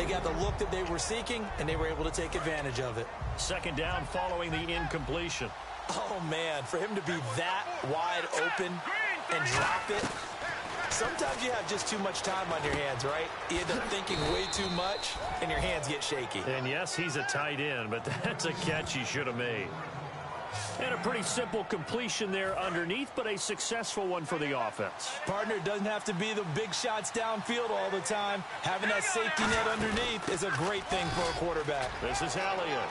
They got the look that they were seeking, and they were able to take advantage of it. Second down following the incompletion. Oh, man, for him to be that wide open and drop it. Sometimes you have just too much time on your hands, right? You end up thinking way too much, and your hands get shaky. And yes, he's a tight end, but that's a catch he should have made. And a pretty simple completion there underneath, but a successful one for the offense. Partner, it doesn't have to be the big shots downfield all the time. Having that safety net underneath is a great thing for a quarterback. This is Elliott.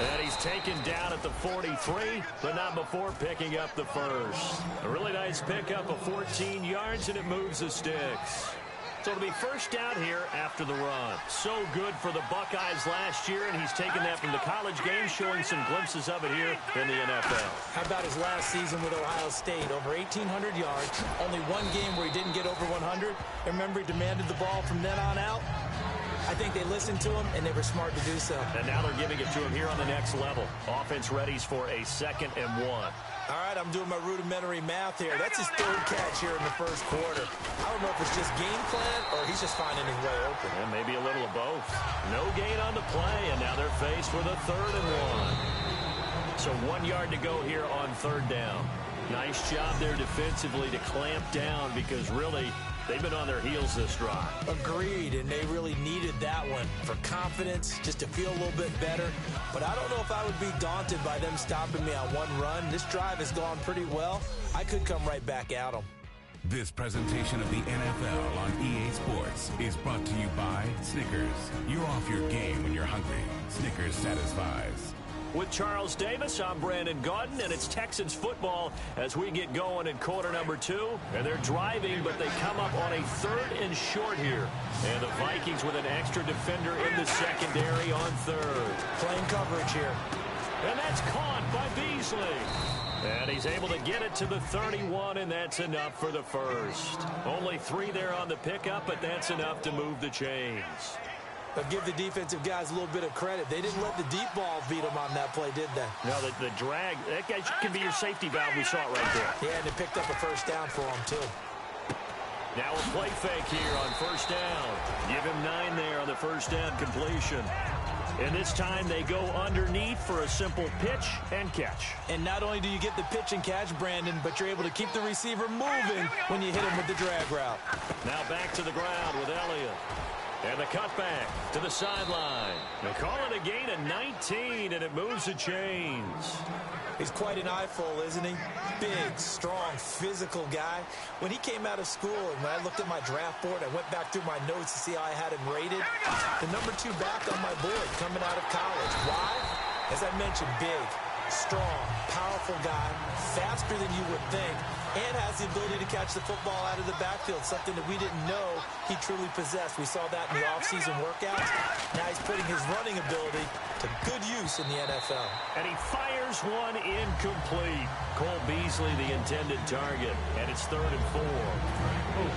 And he's taken down at the 43, but not before picking up the first. A really nice pickup of 14 yards, and it moves the sticks. So it'll be first down here after the run. So good for the Buckeyes last year, and he's taken that from the college game, showing some glimpses of it here in the NFL. How about his last season with Ohio State? Over 1,800 yards, only one game where he didn't get over 100. And remember, he demanded the ball from then on out. I think they listened to him, and they were smart to do so. And now they're giving it to him here on the next level. Offense readies for a 2nd and 1. All right, I'm doing my rudimentary math here. That's his third catch here in the first quarter. I don't know if it's just game plan or he's just finding his way open. And maybe a little of both. No gain on the play, and now they're faced with a 3rd and 1. So 1 yard to go here on 3rd down. Nice job there defensively to clamp down because really they've been on their heels this drive. Agreed, and they really needed that one for confidence, just to feel a little bit better. But I don't know if I would be daunted by them stopping me on one run. This drive has gone pretty well. I could come right back at them. This presentation of the NFL on EA Sports is brought to you by Snickers. You're off your game when you're hungry. Snickers satisfies. With Charles Davis, I'm Brandon Gaudin, and it's Texans football as we get going in quarter number 2. And they're driving, but they come up on a 3rd and short here. And the Vikings with an extra defender in the secondary on 3rd. Playing coverage here. And that's caught by Beasley. And he's able to get it to the 31, and that's enough for the first. Only 3 there on the pickup, but that's enough to move the chains. But give the defensive guys a little bit of credit. They didn't let the deep ball beat them on that play, did they? No, the drag, that guy can be your safety valve. We saw it right there. Yeah, and they picked up a first down for him, too. Now a play fake here on first down. Give him 9 there on the first down completion. And this time they go underneath for a simple pitch and catch. And not only do you get the pitch and catch, Brandon, but you're able to keep the receiver moving when you hit him with the drag route. Now back to the ground with Elliott. And the cutback to the sideline. They call it a gain of 19, and it moves the chains. He's quite an eyeful, isn't he? Big, strong, physical guy. When he came out of school, and when I looked at my draft board, I went back through my notes to see how I had him rated. The number 2 back on my board coming out of college. Why? As I mentioned, big, strong, powerful guy, faster than you would think, and has the ability to catch the football out of the backfield, something that we didn't know he truly possessed. We saw that in the offseason workouts. Now he's putting his running ability to good use in the NFL. And he fires one incomplete. Cole Beasley, the intended target, and it's 3rd and 4.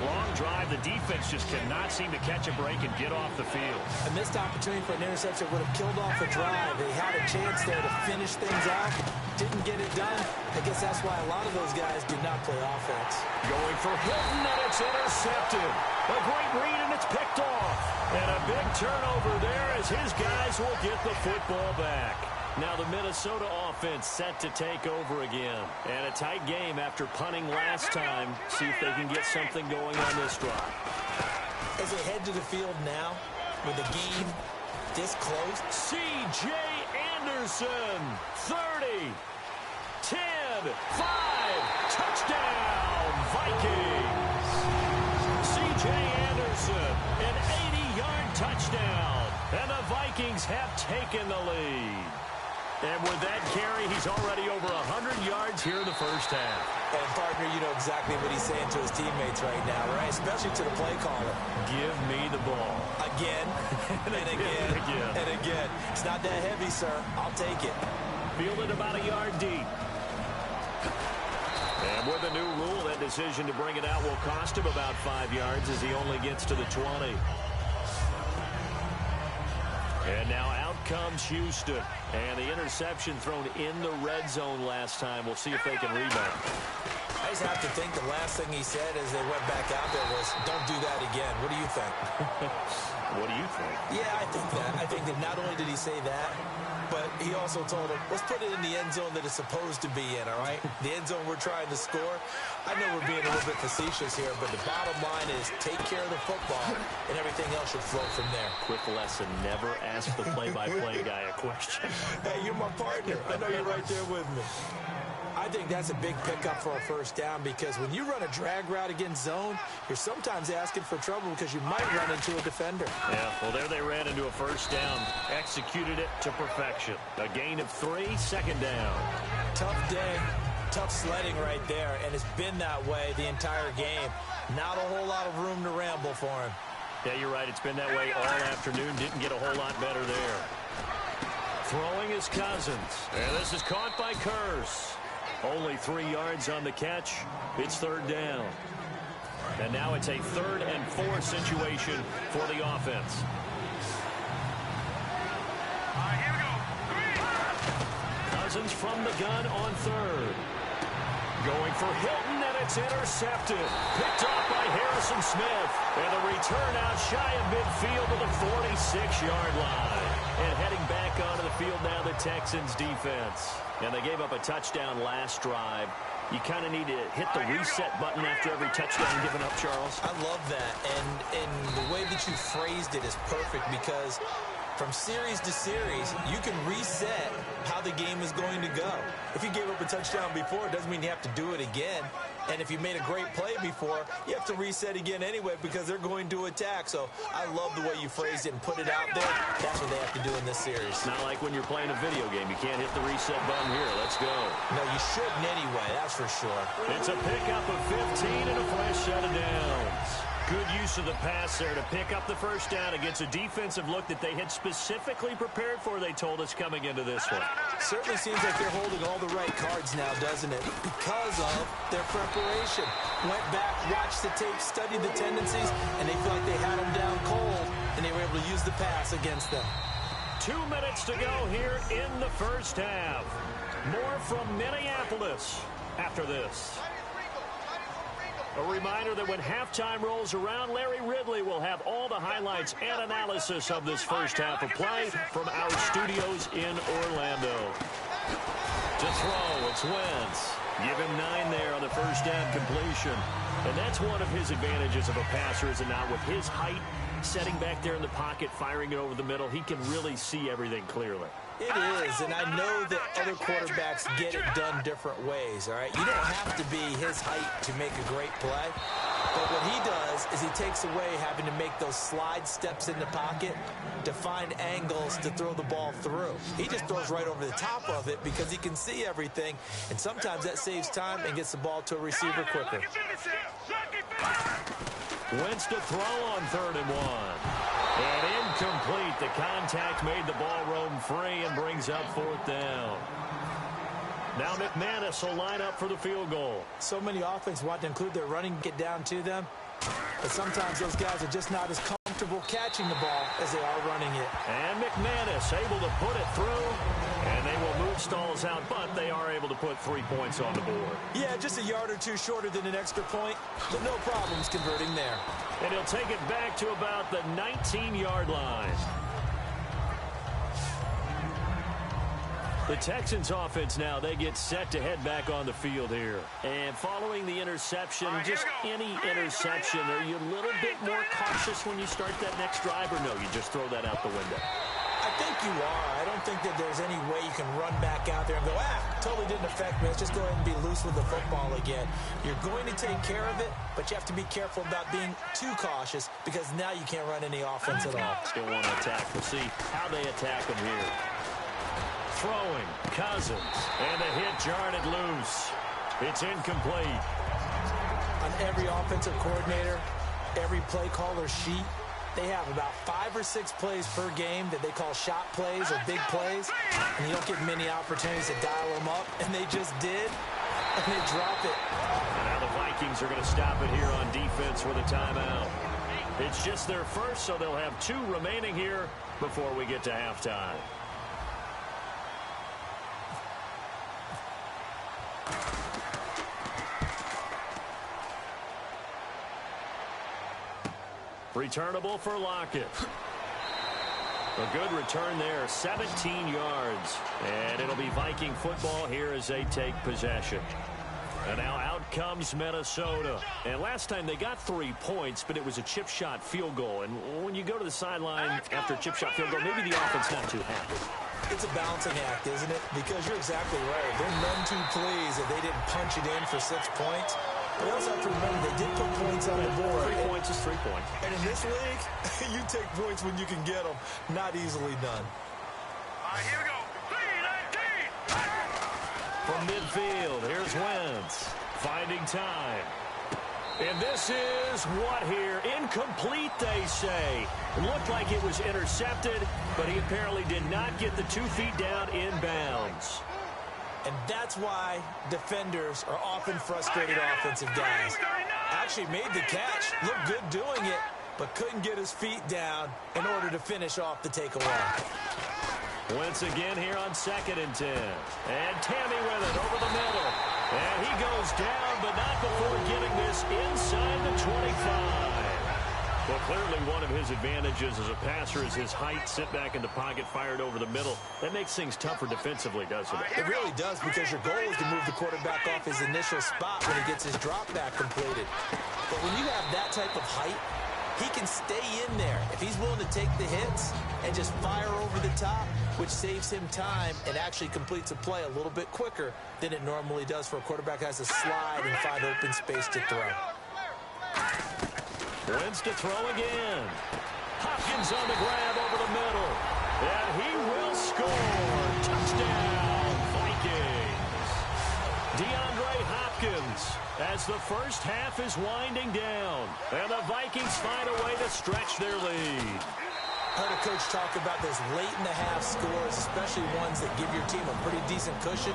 Long drive. The defense just cannot seem to catch a break and get off the field. A missed opportunity for an interception would have killed off a drive. They had a chance there to finish things off. Didn't get it done. I guess that's why a lot of those guys do not play offense. Going for Hilton, and it's intercepted. A great read, and it's picked off. And a big turnover there as his guys will get the football back. Now the Minnesota offense set to take over again. And a tight game after punting last time. See if they can get something going on this drive. As they head to the field now, with the game this close. C.J. Anderson, 30, 10, 5, touchdown, Vikings. C.J. Anderson, an 80-yard touchdown. And the Vikings have taken the lead. And with that carry, he's already over 100 yards here in the first half. And, partner, you know exactly what he's saying to his teammates right now, right? Especially to the play caller. Give me the ball. Again, and again, and again. It's not that heavy, sir. I'll take it. Fielded about a yard deep. And with a new rule, that decision to bring it out will cost him about 5 yards as he only gets to the 20. And now out comes Houston. And the interception thrown in the red zone last time. We'll see if they can rebound. I just have to think the last thing he said as they went back out there was, don't do that again. What do you think? What do you think? Yeah, I think that. I think that not only did he say that, but he also told him, let's put it in the end zone that it's supposed to be in, all right? The end zone we're trying to score. I know we're being a little bit facetious here, but the bottom line is take care of the football, and everything else should flow from there. Quick lesson, never ask the play-by-play guy a question. Hey, you're my partner. I know you're right there with me. I think that's a big pickup for a first down because when you run a drag route against zone, you're sometimes asking for trouble because you might run into a defender. Yeah, well, there they ran into a first down. Executed it to perfection. A gain of 3, second down. Tough day, tough sledding right there, and it's been that way the entire game. Not a whole lot of room to ramble for him. Yeah, you're right. It's been that way all afternoon. Didn't get a whole lot better there. Throwing is Cousins. And this is caught by Curse. Only 3 yards on the catch. It's third down. And now it's a 3rd and 4 situation for the offense. Here we go. Cousins from the gun on 3rd. Going for Hilton, and it's intercepted. Picked off by Harrison Smith. And the return out shy of midfield to the 46-yard line. And heading back onto the field now, the Texans defense. And they gave up a touchdown last drive. You kind of need to hit the reset button after every touchdown given up, Charles. I love that. And the way that you phrased it is perfect because from series to series, you can reset how the game is going to go. If you gave up a touchdown before, it doesn't mean you have to do it again. And if you made a great play before, you have to reset again anyway because they're going to attack. So I love the way you phrased it and put it out there. That's what they have to do in this series. Not like when you're playing a video game. You can't hit the reset button here. Let's go. No, you shouldn't anyway. That's for sure. It's a pickup of 15 and a fresh set of downs. Good use of the pass there to pick up the first down against a defensive look that they had specifically prepared for, they told us, coming into this one. Certainly seems like they're holding all the right cards now, doesn't it? Because of their preparation. Went back, watched the tape, studied the tendencies, and they feel like they had them down cold, and they were able to use the pass against them. 2 minutes to go here in the first half. More from Minneapolis after this. A reminder that when halftime rolls around, Larry Ridley will have all the highlights and analysis of this first half of play from our studios in Orlando. To throw, it's Wentz. Give him 9 there on the first down completion. And that's one of his advantages of a passer, is it not? With his height, setting back there in the pocket, firing it over the middle, he can really see everything clearly. It is, and I know that other quarterbacks get it done different ways, all right? You don't have to be his height to make a great play, but what he does is he takes away having to make those slide steps in the pocket to find angles to throw the ball through. He just throws right over the top of it because he can see everything, and sometimes that saves time and gets the ball to a receiver quicker. Wentz to throw on 3rd and 1. And incomplete. The contact made the ball roam free and brings up 4th down. Now McManus will line up for the field goal. So many offense want to include their running, get down to them. But sometimes those guys are just not as comfortable catching the ball as they are running it. And McManus able to put it through. And they will move Stalls out, but they are able to put 3 points on the board. Yeah, just a yard or two shorter than an extra point, but no problems converting there. And he'll take it back to about the 19-yard line. The Texans offense now, they get set to head back on the field here. And following the interception, just any interception, are you a little bit more cautious when you start that next drive, or no, you just throw that out the window? I think you are. I don't think that there's any way you can run back out there and go, totally didn't affect me. Let's just go ahead and be loose with the football again. You're going to take care of it, but you have to be careful about being too cautious because now you can't run any offense at all. Still want to attack. We'll see how they attack them here. Throwing, Cousins, and the hit jarred it loose. It's incomplete. On every offensive coordinator, every play caller sheet, they have about 5 or 6 plays per game that they call shot plays or big plays, and you don't get many opportunities to dial them up, and they just did, and they drop it. And now the Vikings are going to stop it here on defense with a timeout. It's just their first, so they'll have 2 remaining here before we get to halftime. Returnable for Lockett. A good return there, 17 yards. And it'll be Viking football here as they take possession. And now out comes Minnesota. And last time they got 3 points, but it was a chip shot field goal. And when you go to the sideline after a chip shot field goal, maybe the offense not too happy. It's a balancing act, isn't it? Because you're exactly right. They're none too pleased that they didn't punch it in for 6 points. But you also have to remember they did put points on the board. 3 points is 3 points. And in this league, you take points when you can get them. Not easily done. Here we go. 3-19. From midfield, here's Wentz. Finding time. And this is what here? Incomplete, they say. It looked like it was intercepted, but he apparently did not get the 2 feet down in bounds. And that's why defenders are often frustrated offensive guys. Actually made the catch, looked good doing it, but couldn't get his feet down in order to finish off the takeaway. Wentz again here on 2nd and 10. And Tammy with it over the middle. And he goes down, but not before getting this inside the 25. Well, clearly one of his advantages as a passer is his height. Sit back in the pocket, fired over the middle. That makes things tougher defensively, doesn't it? It really does, because your goal is to move the quarterback off his initial spot when he gets his drop back completed. But when you have that type of height, he can stay in there if he's willing to take the hits and just fire over the top, which saves him time and actually completes a play a little bit quicker than it normally does for a quarterback who has to slide and find open space to throw. Wentz to throw again. Hopkins on the grab over the middle. And he will score. Touchdown, Vikings. DeAndre Hopkins as the first half is winding down. And the Vikings find a way to stretch their lead. I heard a coach talk about those late-in-the-half scores, especially ones that give your team a pretty decent cushion.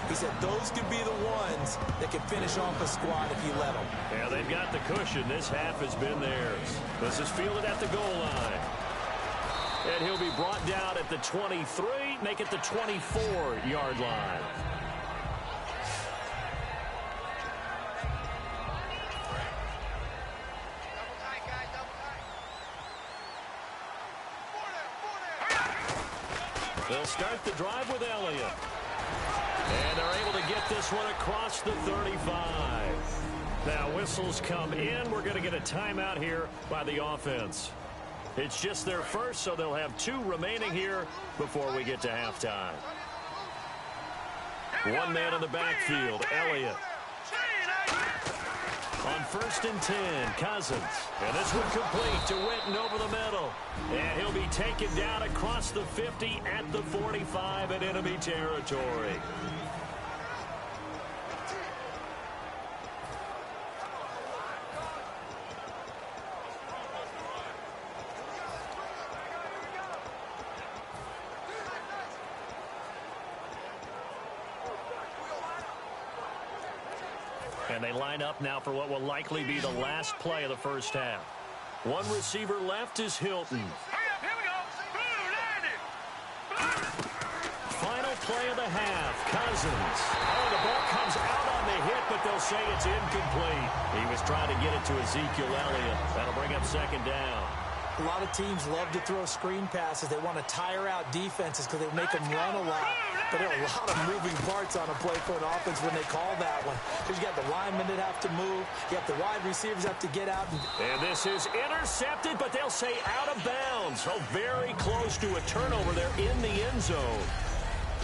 He said those could be the ones that can finish off a squad if you let them. Yeah, they've got the cushion. This half has been theirs. This is fielded at the goal line. And he'll be brought down at the 23, make it the 24-yard line. They'll start the drive with Elliott. And they're able to get this one across the 35. Now whistles come in. We're going to get a timeout here by the offense. It's just their first, so they'll have 2 remaining here before we get to halftime. 1 man in the backfield, Elliott. On 1st and 10, Cousins. And this one complete to Witten over the middle. And he'll be taken down across the 50 at the 45 in enemy territory. And they line up now for what will likely be the last play of the first half. 1 receiver left is Hilton. Here we go. Final play of the half, Cousins. Oh, the ball comes out on the hit, but they'll say it's incomplete. He was trying to get it to Ezekiel Elliott. That'll bring up 2nd down. A lot of teams love to throw screen passes. They want to tire out defenses because they make them run a lot. But there are a lot of moving parts on a play for an offense when they call that one. Because you got the linemen that have to move. You have the wide receivers have to get out. And this is intercepted, but they'll say out of bounds. So very close to a turnover there in the end zone.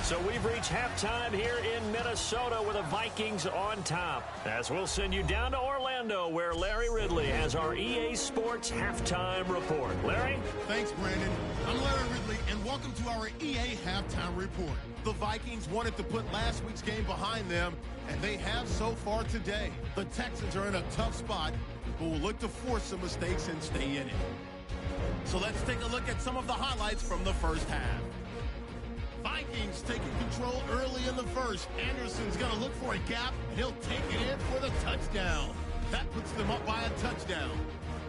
So we've reached halftime here in Minnesota with the Vikings on top. As we'll send you down to Orlando, where Larry Ridley has our EA Sports Halftime Report. Larry? Thanks, Brandon. I'm Larry Ridley, and welcome to our EA Halftime Report. The Vikings wanted to put last week's game behind them, and they have so far today. The Texans are in a tough spot, but will look to force some mistakes and stay in it. So let's take a look at some of the highlights from the first half. Vikings taking control early in the first. Anderson's going to look for a gap, and he'll take it in for the touchdown. That puts them up by a touchdown.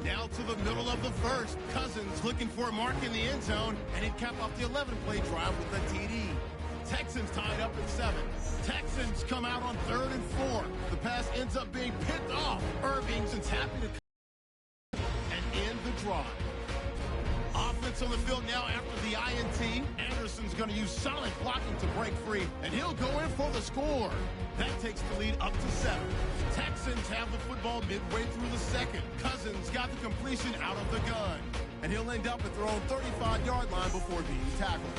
Now to the middle of the first. Cousins looking for a mark in the end zone, and he'd cap off the 11-play drive with a TD. Texans tied up at 7. Texans come out on 3rd and 4. The pass ends up being picked off. Irving's happy to and end the try. Offense on the field now after the INT. Anderson's going to use solid blocking to break free, and he'll go in for the score. That takes the lead up to 7. Texans have the football midway through the second. Cousins got the completion out of the gun, and he'll end up at their own 35-yard line before being tackled.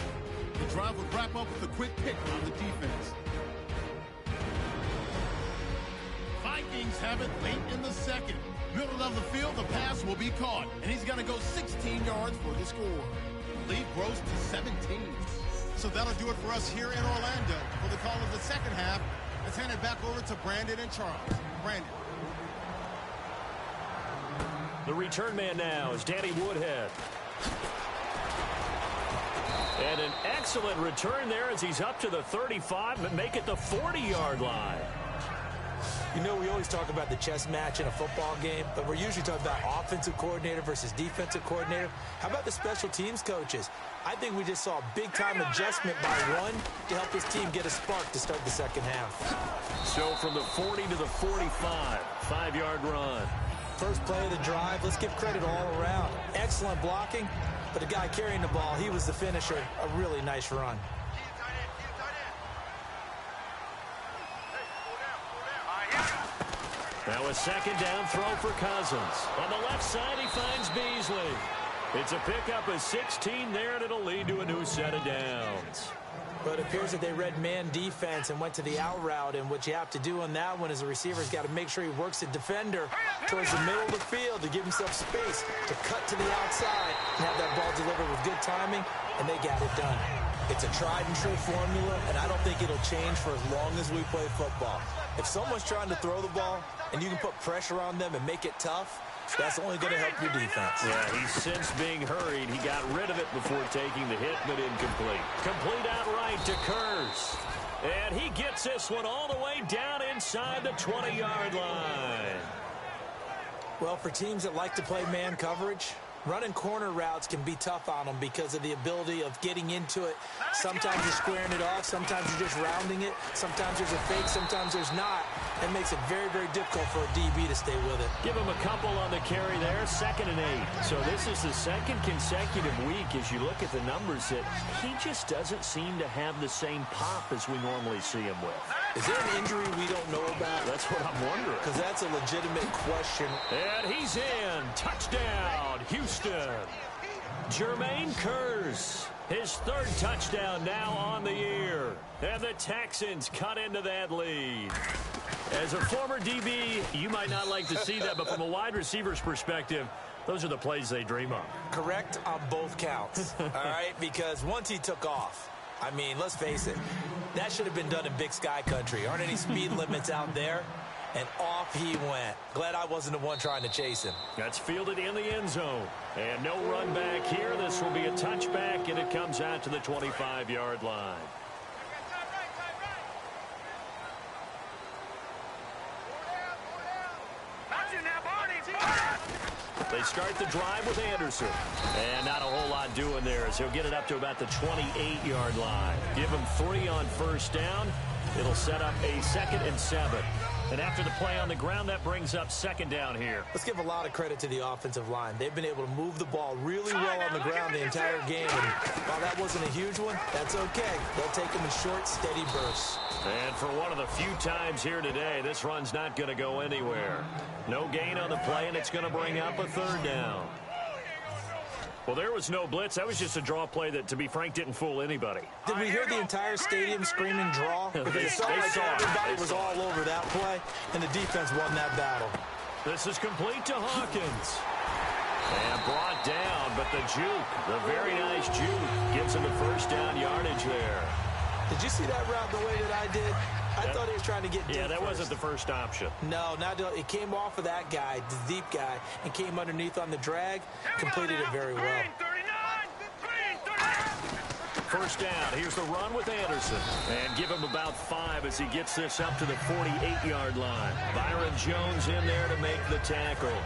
The drive will wrap up with a quick pick on the defense. Vikings have it late in the second. Middle of the field, the pass will be caught, and he's going to go 16 yards for the score. The lead grows to 17. So that'll do it for us here in Orlando. For the call of the second half, let's hand it back over to Brandon and Charles. Brandon. The return man now is Danny Woodhead. And an excellent return there as he's up to the 35, but make it the 40-yard line. You know, we always talk about the chess match in a football game, but we're usually talking about offensive coordinator versus defensive coordinator. How about the special teams coaches? I think we just saw a big-time adjustment by one to help his team get a spark to start the second half. So from the 40 to the 45, 5-yard run. First play of the drive, let's give credit all around. Excellent blocking, but the guy carrying the ball, he was the finisher. A really nice run. Now a second down throw for Cousins. On the left side, he finds Beasley. It's a pickup of 16 there, and it'll lead to a new set of downs. But it appears that they read man defense and went to the out route, and what you have to do on that one is the receiver's got to make sure he works the defender towards the middle of the field to give himself space to cut to the outside and have that ball delivered with good timing, and they got it done. It's a tried-and-true formula, and I don't think it'll change for as long as we play football. If someone's trying to throw the ball and you can put pressure on them and make it tough, that's only going to help your defense. Yeah, he's since being hurried. He got rid of it before taking the hit, but incomplete. Complete outright to Kurz. And he gets this one all the way down inside the 20-yard line. Well, for teams that like to play man coverage, running corner routes can be tough on them because of the ability of getting into it. Sometimes you're squaring it off. Sometimes you're just rounding it. Sometimes there's a fake. Sometimes there's not. It makes it very, very difficult for a DB to stay with it. Give him a couple on the carry there, 2nd and 8. So this is the second consecutive week as you look at the numbers that he just doesn't seem to have the same pop as we normally see him with. Is there an injury we don't know about? That's what I'm wondering. Because that's a legitimate question. And he's in. Touchdown, Houston. Jermaine Kurz, his 3rd touchdown now on the year. And the Texans cut into that lead. As a former DB, you might not like to see that, but from a wide receiver's perspective, those are the plays they dream of. Correct on both counts, all right? Because once he took off, I mean, let's face it, that should have been done in Big Sky Country. Aren't any speed limits out there? And off he went. Glad I wasn't the one trying to chase him. That's fielded in the end zone. And no run back here. This will be a touchback, and it comes out to the 25-yard line. They start the drive with Anderson. And not a whole lot doing there as he'll get it up to about the 28-yard line. Give him 3 on first down. It'll set up a 2nd and 7. And after the play on the ground, that brings up 2nd down here. Let's give a lot of credit to the offensive line. They've been able to move the ball really well on the ground the entire game. And while that wasn't a huge one, that's okay. They'll take them in short, steady bursts. And for one of the few times here today, this run's not going to go anywhere. No gain on the play, and it's going to bring up a 3rd down. Well, there was no blitz. That was just a draw play that, to be frank, didn't fool anybody. Did we hear the entire stadium screaming draw? Because it felt like everybody was all over that play, and the defense won that battle. This is complete to Hawkins. And brought down, but the juke, the very nice juke, gives him the first down yardage there. Did you see that route the way that I did? I thought he was trying to get deep. Yeah, that wasn't the first option. No, it came off of that guy, the deep guy, and came underneath on the drag, completed it very well. First down, here's the run with Anderson. And give him about 5 as he gets this up to the 48-yard line. Byron Jones in there to make the tackle.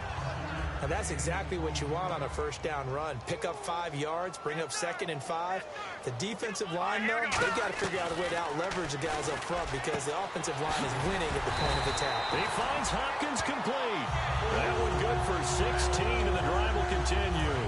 And that's exactly what you want on a first down run. Pick up 5 yards, bring up 2nd and 5. The defensive line, though, they've got to figure out a way to out-leverage the guys up front because the offensive line is winning at the point of attack. He finds Hopkins complete. That one good for 16, and the drive will continue. continue.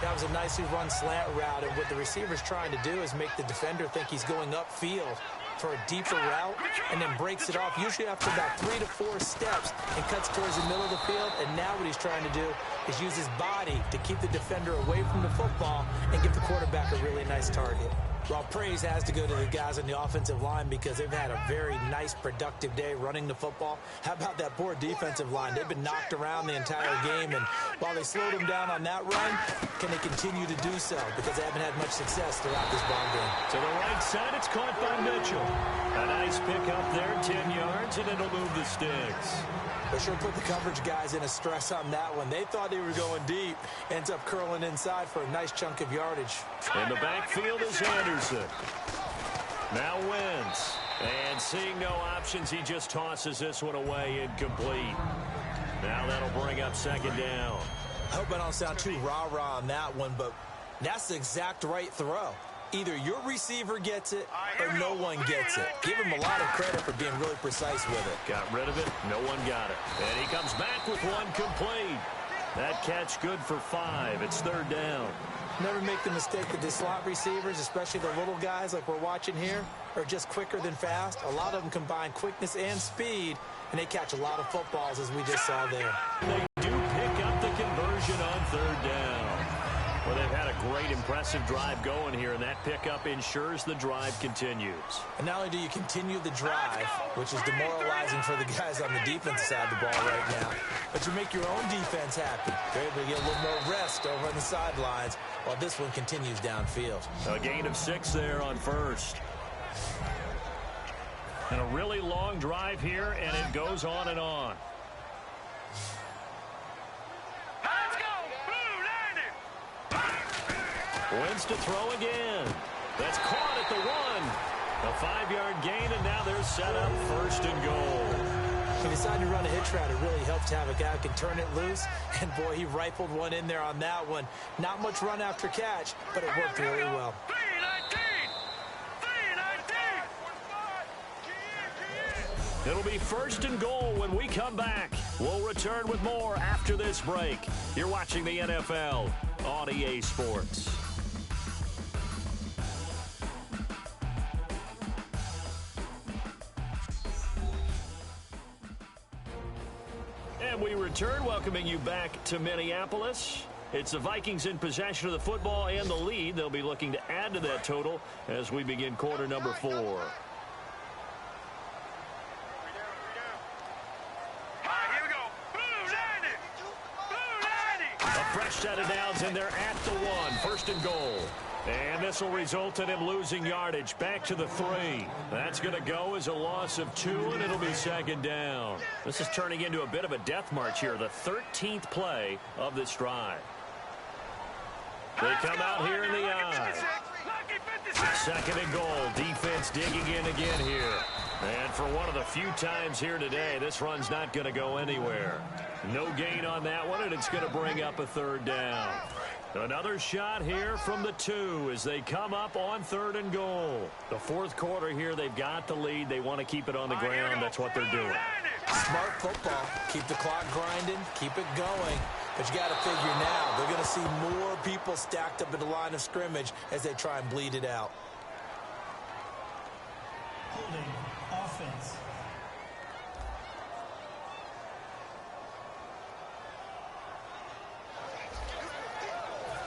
That was a nicely run slant route, and what the receiver's trying to do is make the defender think he's going upfield for a deeper route, and then breaks it off, usually after about 3 to 4 steps, and cuts towards the middle of the field. And now what he's trying to do is use his body to keep the defender away from the football and give the quarterback a really nice target. Well, praise has to go to the guys on the offensive line because they've had a very nice, productive day running the football. How about that poor defensive line? They've been knocked around the entire game, and while they slowed them down on that run, can they continue to do so? Because they haven't had much success throughout this ball game. To the right side, it's caught by Mitchell. A nice pick up there, 10 yards, and it'll move the sticks. They sure put the coverage guys in a stress on that one. They thought they were going deep. Ends up curling inside for a nice chunk of yardage. In the backfield is Anderson. Now Wentz. And seeing no options, he just tosses this one away incomplete. Now that'll bring up second down. I hope I don't sound too rah-rah on that one, but that's the exact right throw. Either your receiver gets it or no one gets it. Give him a lot of credit for being really precise with it. Got rid of it. No one got it. And he comes back with one complete. That catch good for 5. It's third down. Never make the mistake that the slot receivers, especially the little guys like we're watching here, are just quicker than fast. A lot of them combine quickness and speed, and they catch a lot of footballs, as we just saw there. They do pick up the conversion on third down. Well, they've had a great, impressive drive going here, and that pickup ensures the drive continues. And not only do you continue the drive, which is demoralizing for the guys on the defense side of the ball right now, but you make your own defense happy. They're able to get a little more rest over on the sidelines while this one continues downfield. A gain of 6 there on first. And a really long drive here, and it goes on and on. Wins to throw again. That's caught at the 1. A 5-yard gain, and now they're set up first and goal. He decided to run a hitch route. It really helps to have a guy who can turn it loose. And, boy, he rifled one in there on that one. Not much run after catch, but it worked really well. 3-19. It'll be first and goal when we come back. We'll return with more after this break. You're watching the NFL on EA Sports. And we return, welcoming you back to Minneapolis. It's the Vikings in possession of the football and the lead. They'll be looking to add to that total as we begin quarter number 4. A fresh set of downs, and they're at the 1. First and goal. And this will result in him losing yardage. Back to the 3. That's going to go as a loss of 2, and it'll be second down. This is turning into a bit of a death march here. The 13th play of this drive. They come out here in the eye. Second and goal. Defense digging in again here. And for one of the few times here today, this run's not going to go anywhere. No gain on that one, and it's going to bring up a third down. Another shot here from the 2 as they come up on third and goal. The fourth quarter here, they've got the lead. They want to keep it on the ground. That's what they're doing. Smart football. Keep the clock grinding. Keep it going. But you got to figure now, they're going to see more people stacked up at the line of scrimmage as they try and bleed it out. Holding offense.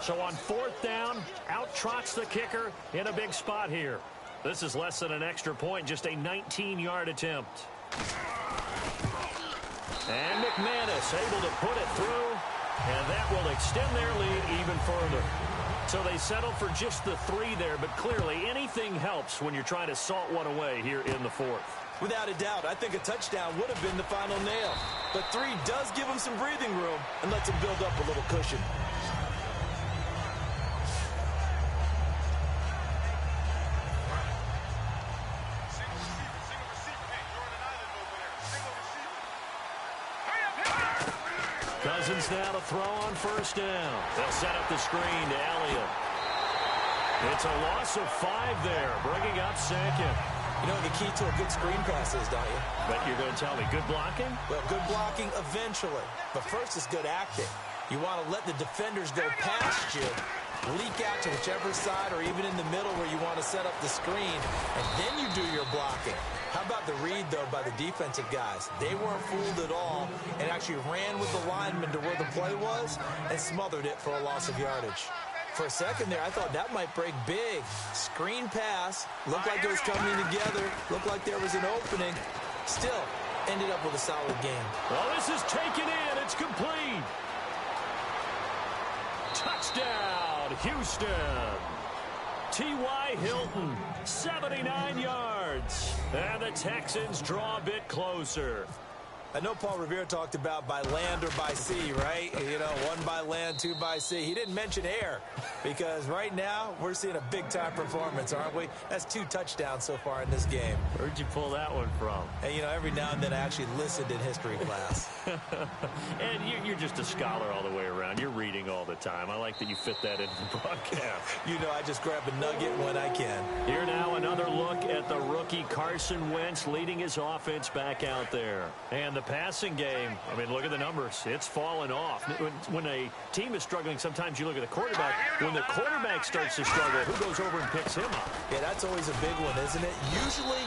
So on fourth down, out trots the kicker in a big spot here. This is less than an extra point, just a 19-yard attempt. And McManus able to put it through, and that will extend their lead even further. So they settle for just the 3 there, but clearly anything helps when you're trying to salt one away here in the fourth. Without a doubt, I think a touchdown would have been the final nail. But 3 does give them some breathing room and lets them build up a little cushion. Cousins now to throw on first down. They'll set up the screen to Elliott. It's a loss of 5 there, bringing up second. You know what the key to a good screen pass is, don't you? But you're going to tell me good blocking? Well, good blocking eventually. But first is good acting. You want to let the defenders go past you, leak out to whichever side or even in the middle where you want to set up the screen, and then you do your blocking. How about the read, though, by the defensive guys? They weren't fooled at all and actually ran with the lineman to where the play was and smothered it for a loss of yardage. For a second there, I thought that might break big. Screen pass, looked like it was coming together, looked like there was an opening. Still, ended up with a solid game. Well, this is taken in. It's complete. Touchdown, Houston. T.Y. Hilton, 79 yards. And the Texans draw a bit closer. I know Paul Revere talked about by land or by sea, right? You know, 1 by land, 2 by sea. He didn't mention air because right now we're seeing a big-time performance, aren't we? That's 2 touchdowns so far in this game. Where'd you pull that one from? And, you know, every now and then I actually listened in history class. And you're just a scholar all the way around. You're reading all the time. I like that you fit that into the broadcast. You know, I just grab a nugget when I can. Here now another look at the rookie Carson Wentz leading his offense back out there. And the passing game, I mean, look at the numbers. It's fallen off. When a team is struggling, sometimes you look at the quarterback. When the quarterback starts to struggle, who goes over and picks him up? Yeah, that's always a big one, isn't it? Usually,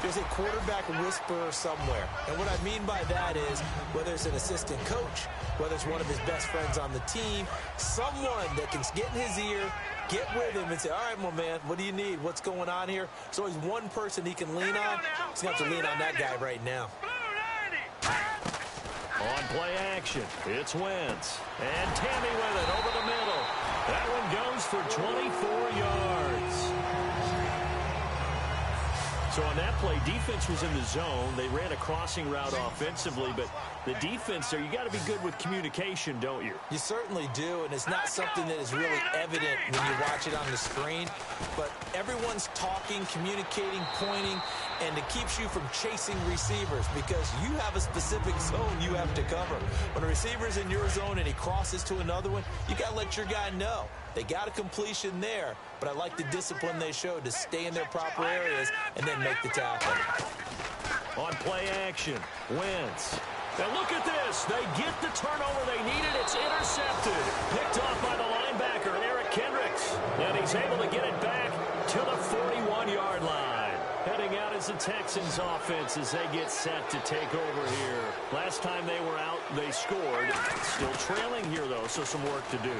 there's a quarterback whisperer somewhere. And what I mean by that is, whether it's an assistant coach, whether it's one of his best friends on the team, someone that can get in his ear, get with him and say, all right, my man, what do you need? What's going on here? There's always one person he can lean on. He's going to have to lean on that guy right now. On play action, it's Wentz. And Tammy with it over the middle. That one goes for 24 yards. So on that play, defense was in the zone. They ran a crossing route offensively, but the defense there, you got to be good with communication, don't you? You certainly do, and it's not something that is really evident when you watch it on the screen. But everyone's talking, communicating, pointing, and it keeps you from chasing receivers because you have a specific zone you have to cover. When a receiver's in your zone and he crosses to another one, you got to let your guy know. They got a completion there, but I like the discipline they showed to stay in their proper areas and then make the tackle. On play action, Wentz. Now look at this. They get the turnover they needed. It's intercepted. Picked off by the linebacker, Eric Kendricks. And he's able to get it back to the 41-yard line. Heading out is the Texans offense as they get set to take over here. Last time they were out, they scored. Still trailing here, though, so some work to do.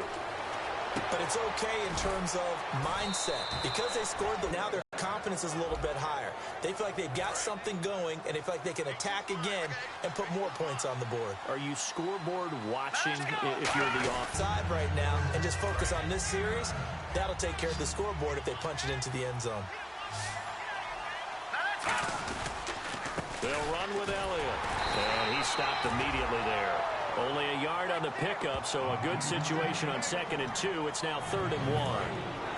But it's okay in terms of mindset. Because they scored, now their confidence is a little bit higher. They feel like they've got something going, and they feel like they can attack again and put more points on the board. Are you scoreboard watching if you're the offside right now and just focus on this series? That'll take care of the scoreboard if they punch it into the end zone. They'll run with Elliott. And he stopped immediately there. Only a yard on the pickup, so a good situation on 2nd and 2. It's now 3rd and 1.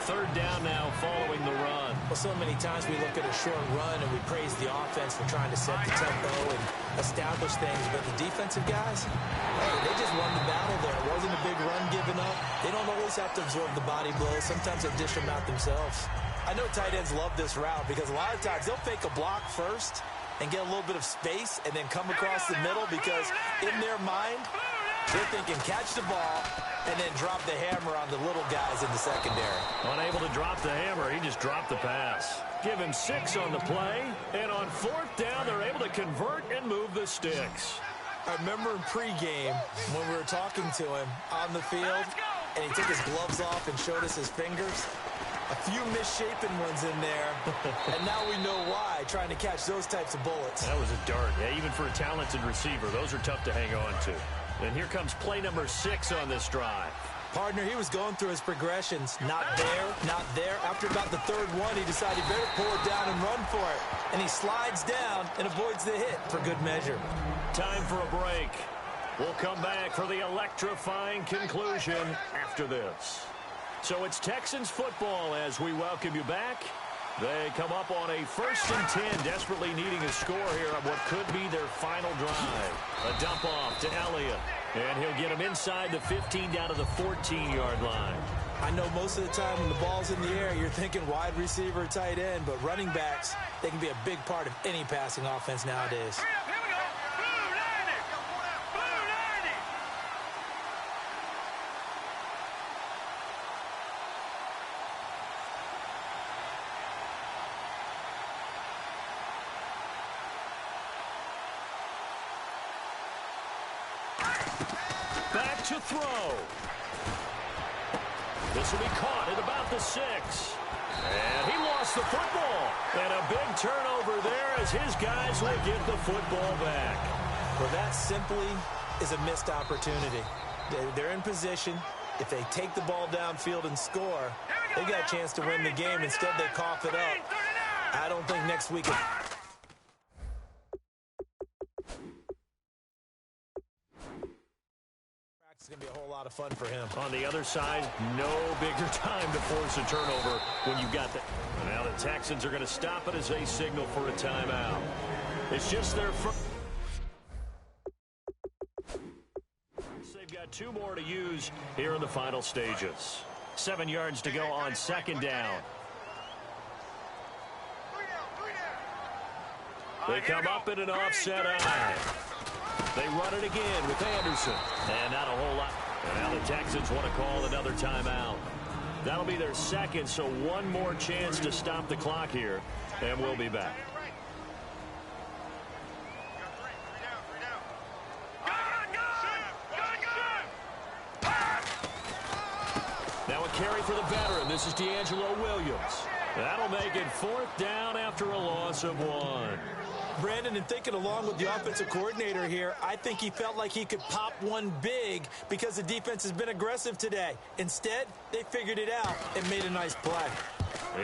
3rd down now following the run. Well, so many times we look at a short run and we praise the offense for trying to set the tempo and establish things. But the defensive guys, hey, they just won the battle there. It wasn't a big run given up. They don't always have to absorb the body blows. Sometimes they dish them out themselves. I know tight ends love this route because a lot of times they'll fake a block first and get a little bit of space and then come across the middle because in their mind, they're thinking catch the ball and then drop the hammer on the little guys in the secondary. Unable to drop the hammer, he just dropped the pass. Give him 6 on the play, and on 4th down, they're able to convert and move the sticks. I remember in pregame when we were talking to him on the field, and he took his gloves off and showed us his fingers. A few misshapen ones in there, and now we know why, trying to catch those types of bullets. That was a dart. Yeah, even for a talented receiver, those are tough to hang on to. And here comes play number 6 on this drive. Partner, he was going through his progressions. Not there, not there. After about the 3rd one, he decided he better pull it down and run for it. And he slides down and avoids the hit for good measure. Time for a break. We'll come back for the electrifying conclusion after this. So it's Texans football as we welcome you back. They come up on a 1st and 10, desperately needing a score here on what could be their final drive. A dump off to Elliott, and he'll get him inside the 15 down to the 14-yard line. I know most of the time when the ball's in the air, you're thinking wide receiver, tight end, but running backs, they can be a big part of any passing offense nowadays. to throw. This will be caught at about the 6. And he lost the football. And a big turnover there as his guys will get the football back. Well, that simply is a missed opportunity. They're in position. If they take the ball downfield and score, they got a chance to win the game. Instead, they cough it up. I don't think next week... It's going to be a whole lot of fun for him. On the other side, no bigger time to force a turnover when you've got that. Now the Texans are going to stop it as they signal for a timeout. It's just their first. They've got 2 more to use here in the final stages. 7 yards to go on second down. They come up in an offset eye. They run it again with Anderson. And not a whole lot. And now the Texans want to call another timeout. That'll be their second, so one more chance to stop the clock here. And we'll be back. Now a carry for the veteran. This is D'Angelo Williams. That'll make it 4th down after a loss of 1. Brandon, and thinking along with the offensive coordinator here, I think he felt like he could pop one big because the defense has been aggressive today. Instead, they figured it out and made a nice play.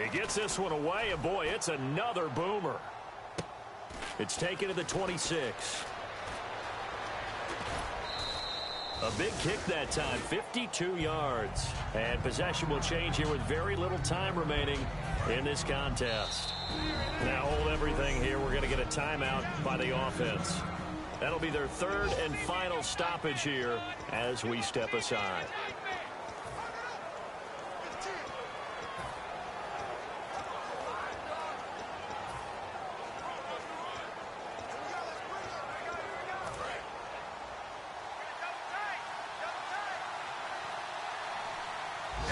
He gets this one away, and boy, it's another boomer. It's taken to the 26. A big kick that time, 52 yards. And possession will change here with very little time remaining in this contest. Now hold everything here. We're going to get a timeout by the offense. That'll be their 3rd and final stoppage here as we step aside.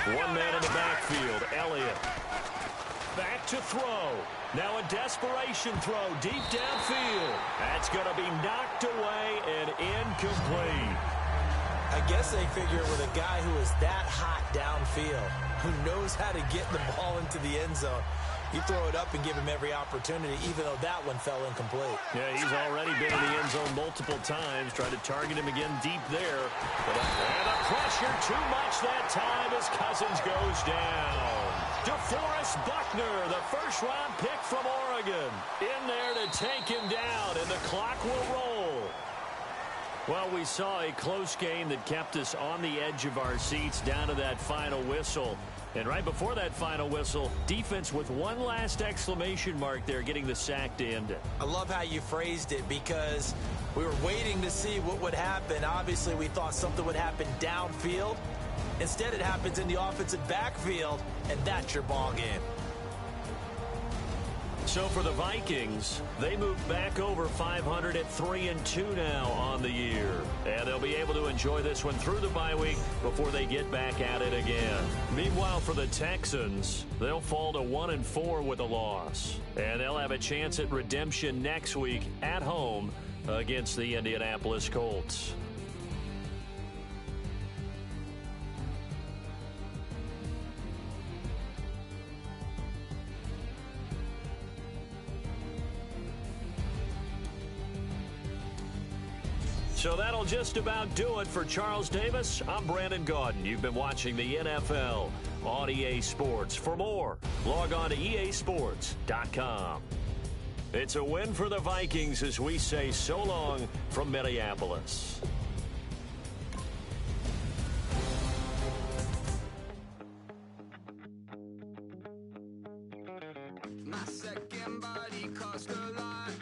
One man in the backfield, Elliott. Back to throw. Now a desperation throw deep downfield. That's going to be knocked away and incomplete. I guess they figure with a guy who is that hot downfield, who knows how to get the ball into the end zone, you throw it up and give him every opportunity, even though that one fell incomplete. Yeah, he's already been in the end zone multiple times. Tried to target him again deep there. And the pressure too much that time as Cousins goes down. DeForest Buckner, the first-round pick from Oregon, in there to take him down, and the clock will roll. Well, we saw a close game that kept us on the edge of our seats down to that final whistle. And right before that final whistle, defense with one last exclamation mark there, getting the sack to end it. I love how you phrased it because we were waiting to see what would happen. Obviously, we thought something would happen downfield. Instead, it happens in the offensive backfield, and that's your ball game. So for the Vikings, they move back over 500 at 3-2 now on the year. And they'll be able to enjoy this one through the bye week before they get back at it again. Meanwhile, for the Texans, they'll fall to 1-4 with a loss. And they'll have a chance at redemption next week at home against the Indianapolis Colts. So that'll just about do it for Charles Davis. I'm Brandon Gaudin. You've been watching the NFL on EA Sports. For more, log on to easports.com. It's a win for the Vikings as we say so long from Minneapolis. My second body cost a lot.